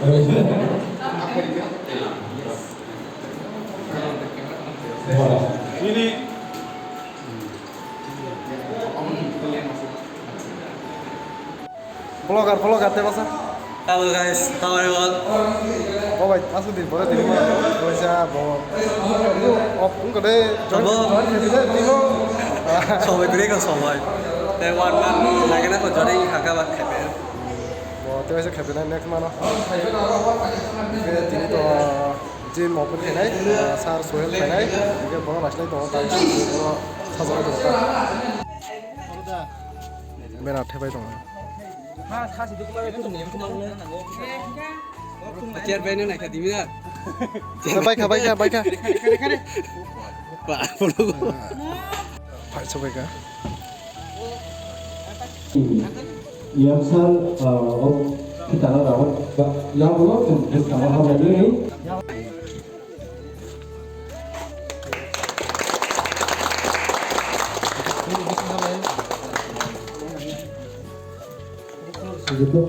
Ini vlogger teh masa? Halo guys, how are you all? Oh baik, masuk di boleh di mana? Bisa bawa. Itu enggak deh. Coba. সবাই ঘুরে গেল সবাই তাই ওয়ান মান লাগে না তো জরে হাঁকা বা খেপে তো এসে খেপে না নেক্সট মানো তিনি তো জিম ওপেন খেলাই স্যার সোহেল খেলাই একে বড় বাসলাই তো তাই বড় সাজানো তো বেনা ঠেবাই দङ হ্যাঁ খাসি তো তোমার একটু নেম তোমার চেয়ার বাইনে না খাদি মিনা বাইকা বা বলো Coba yang sal kita rawat yang belum bersama sama ini begitu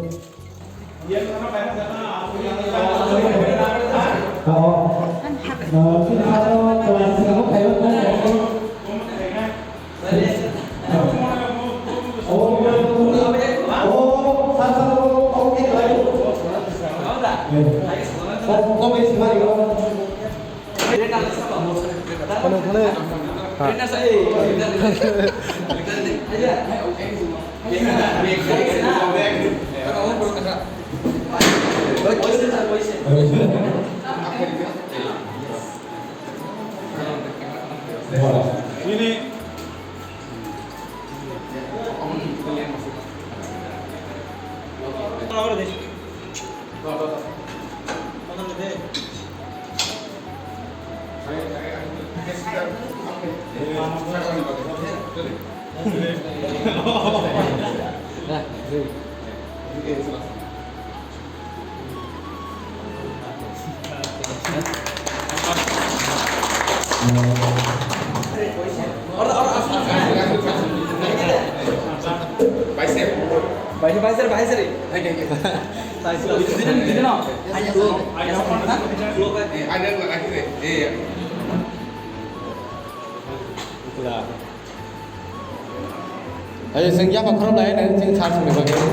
ini ayo sing ya kontrol lain dan sing charge nih bagian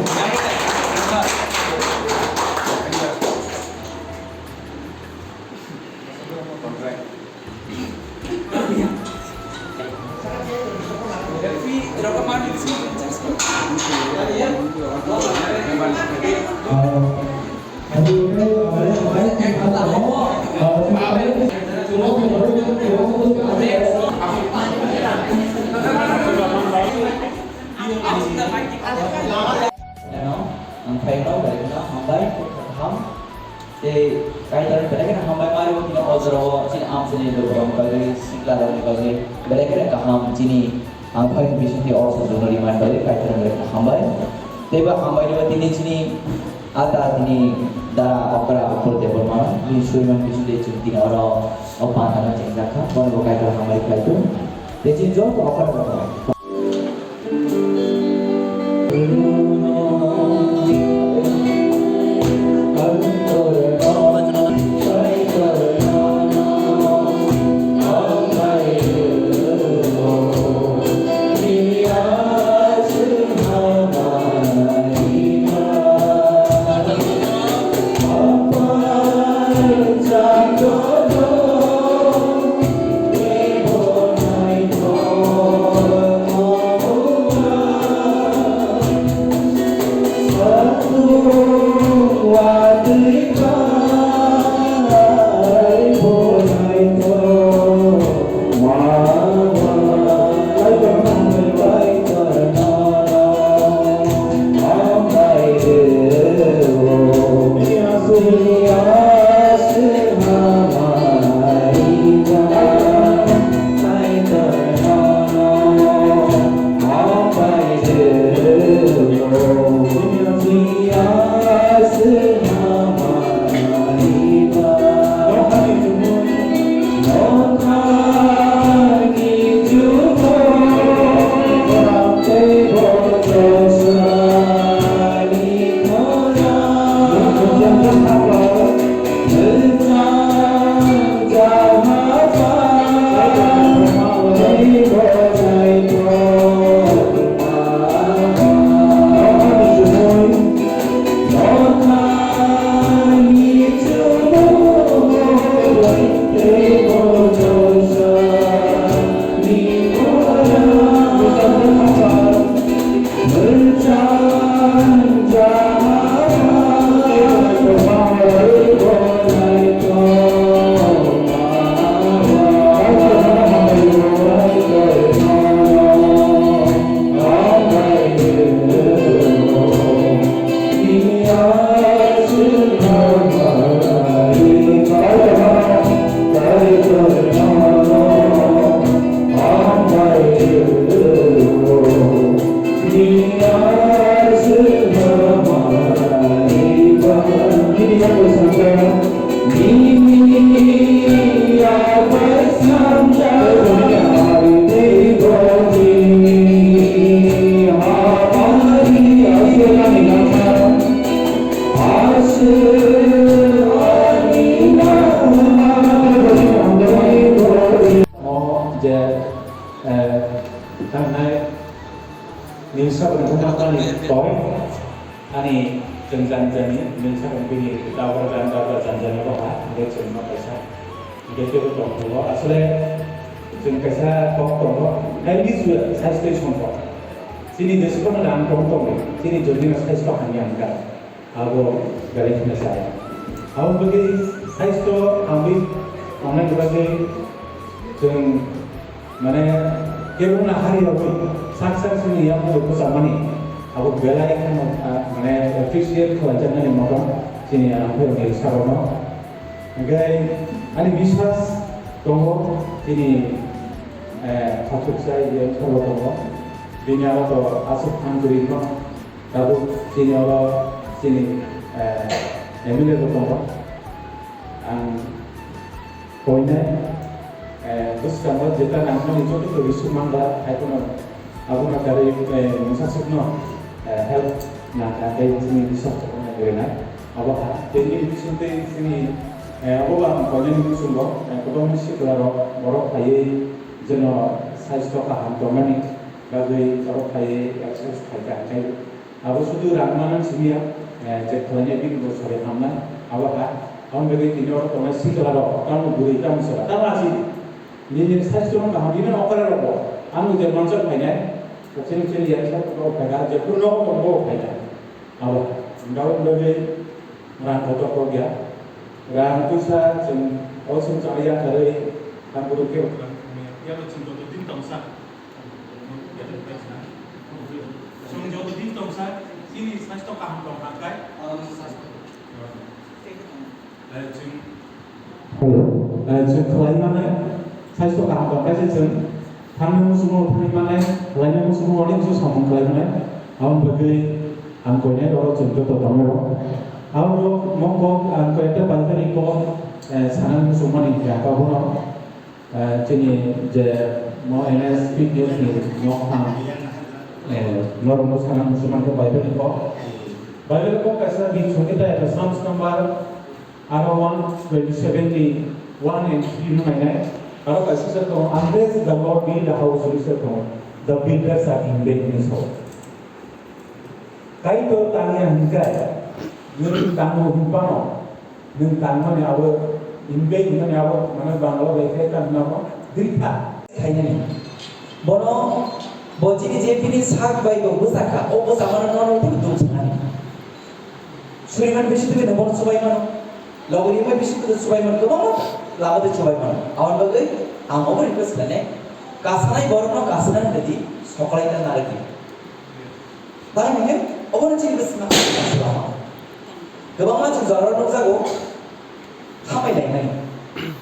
phải nói về nó không bay không thì cái cái không bay mai thì nó ozro chỉ am sini lo orang kali sikla orang kali mereka kan ham sini am phải mission thì also donor demand kali cái mereka không bay tapi không bay itu ini sini ada ini darah opera opor deh bermana ini suiman mission dia cuma orang apa tanah cengkak kan kalau bukan itu không bay itu dia cuma jual opera berapa Oh थांनाय निउसाफोरखौ माखानि टय आनि जों जानजानि निउसाफोरनि दावरा जानजानि बहा बे जों माखासे बेफोर दङ आसले जों कैसा टक दङ हेल्थि साइस्थ सम्पद जोंनि देशखौनो दान दङ जोंनि जोंनि साइस्थ हानि आंगा आबो गारिखौनो साया आबो बे साइस्थ आंबि आंनाय बागै जों माने केवल हारियावबो साक्सेसफुल याबो मोजाङानि आबो बेलाय माने एप्रिशिएट खालामजानाय माबा जोंनि आंफोरनि सारावनो ओमफ्राय आंनि बिश्वास दङ जोंनि थाथुकसाय बेयाव सल' दङ बेनि आरो आसु फानजुरिनो दाबो जोंनि आरो जोंनि एमएलएबो दङ आं बयनो बुस्थुआनो जेब्ला नांगौनि ज'थ' बिसुमांगा आइखौनो आबुना गारि मोनसासुकनो हेल्प नाथाय जोंनि बिसाखौ नागिरनाय आबहा बेनि बिसुंथे जोंनि आबहा बयनि बिसुंगो गोबां मानसिफोरा बर' थायै जेन' साइस्थ' गाहाम दंनानै बागै बर' थायै एक्सारसाइज खालामनाय आबो शुद्ध रांमाना सिबिया जे खालामनाय बिखौ सरे खालामनाय आबहा आं बेबायदि दिनाव दंनाय सिगाङाव गावनो गुरै गावनो सोला दा मासि निजे साइस्थ' गाहाम बिनो अकारा दङ आं जे मानसि फायनाय जों यारसाफोरखौ फायना जेखुनु दंबो फायना आबो गाव बेबायदि रां खथ'खौ गैया रां फैसा जों असम जानाया थारै आं गुरुके या बच्चों को तो दिन तमसा सुन जो तो दिन तमसा ini साइस्थ गाहाम दं नाथाय जों खालामनानै साइस्थ गाहाम दंखायसो जों थांनांगौ समाव थांनानै लायनांगौ समाव अनेक जों सामोन खालामनाय आं बगै आं गयनाय दङ जों जत' दङ आं मंगो आं गयते बायनानै को सानांगौ समाव गावनो जोंनि जे एनएस पिडिएफ नि न'खां नरम सानांगौ समाव बायनानै को कैसा दिन संगीता है साम्स नंबर आरो 127 and 3 नायनाय आरो कैसे सर तो अंग्रेज गवर्नमेंट बिल्ड हाउस रिसर्च तो द बिल्डर्स आर इन बेनिस हो कई तो तानिया हिंगाय नों तांगो हिंपानो नों तांगो ने आबो इंबे ने आबो माने बांला बेखे तांगो दिथा खायनाय बनो बजिनि जेपिनि साग बायगो बुसाका ओ बुसामानो ननो तो दुसनानि सुरिमान बिसितबे नबन सबायमानो लगरिमा बिसितबे सबायमान गोबां लाबोदो सबायमान आवन बगै आं ओवर रिक्वेस्ट लाने कासनाय बरनो कासनान गदि सकाळायना नारकी बाय मे ओवर चिबसना कासलामा गोबां मानसि जरा नं जागो खामायलायनाय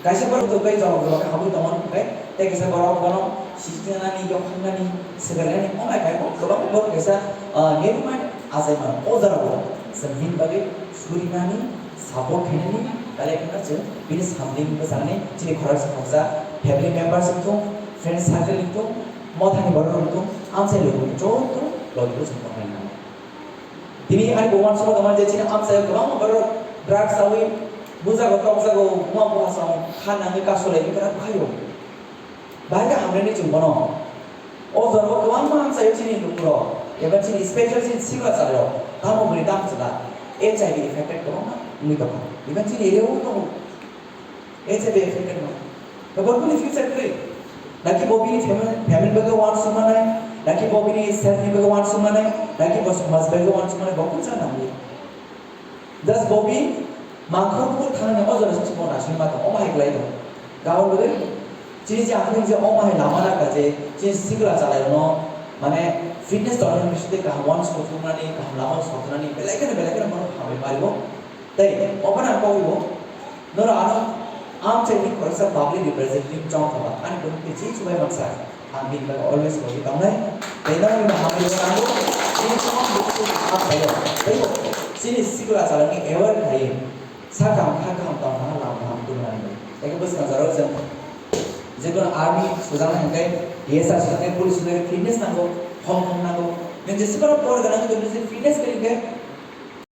गायसेफोर तो गै जाव गोबां खाबु दङ ओमफ्राय तेगेसा बराव बनो सिस्टेनानि दखनानि सेगरनानि अनाय गायबो गोबां बर गेसा नेरमान आजायमान अजाराव जोंनि बागै सुरिमानि सापर्ट खायनानि दालायखौनो जों बिनि सामलिं मोजाङै जोंनि खरस खरसा फेमिलि मेम्बार्स दं फ्रेन्ड सार्केल दं मथानि बरन दं आमसाय लोगो ज'थ' लोगो जों बाहायना दिनै आरो गोबां समाव दङ जे जों आमसाय गोबां बर ड्राग्स आवै बुजागो टकजागो मुवा मुवासाव खानानै गासलाय बेफोरा खायो बायगा हामनानै जों बनो अजराव गोबां आमसाय जोंनि न'खराव एबा जोंनि स्पेशल जोंनि सिग्रा जालायाव गामोबोरै दामजोला HIV affected दङ नि दङ इभेन जोंनि एरियायाव दङ HIV affected दङ दा बरफोरनि फिउचार क्रै नाकि बबिनि फेमिलि बगे वान सुमानाय नाकि बबिनि सेल्फनि बगे वान सुमानाय नाकि बस समाज बगे वान सुमानाय बकुन जाना हायो दास बबि माखौबो थांनो अजरा सिस्टेमाव नासिन माथो अमाय ग्लाय दं गाव बगे जिनि जे आखै जे अमाय लामाना गाजे जे सिग्रा जालायनो माने फिटनेस दरन बिसते गाहाम वान सथुनानै गाहाम लामा सथुनानै बेलेगनो मन हाबे मारिबो दै अबना पाविबो नर आनो आम चाहिँ खरसा पाब्लिक रिप्रेजेन्टेटिभ चाउ थाबा अनि पनि पिछि सुबाय मानसा हामी लाइक अलवेज हो दाउनै दैनानि हामी रांगो ini semua butuh apa ya baik sini sigura jalannya ewer kain sakam kakam tahun lalu hampir nanti tapi bos nggak jauh jadi army sudah nggak biasa sudah pulis sudah fitness nanggo hong nanggo dan jadi sekarang program itu fitness kali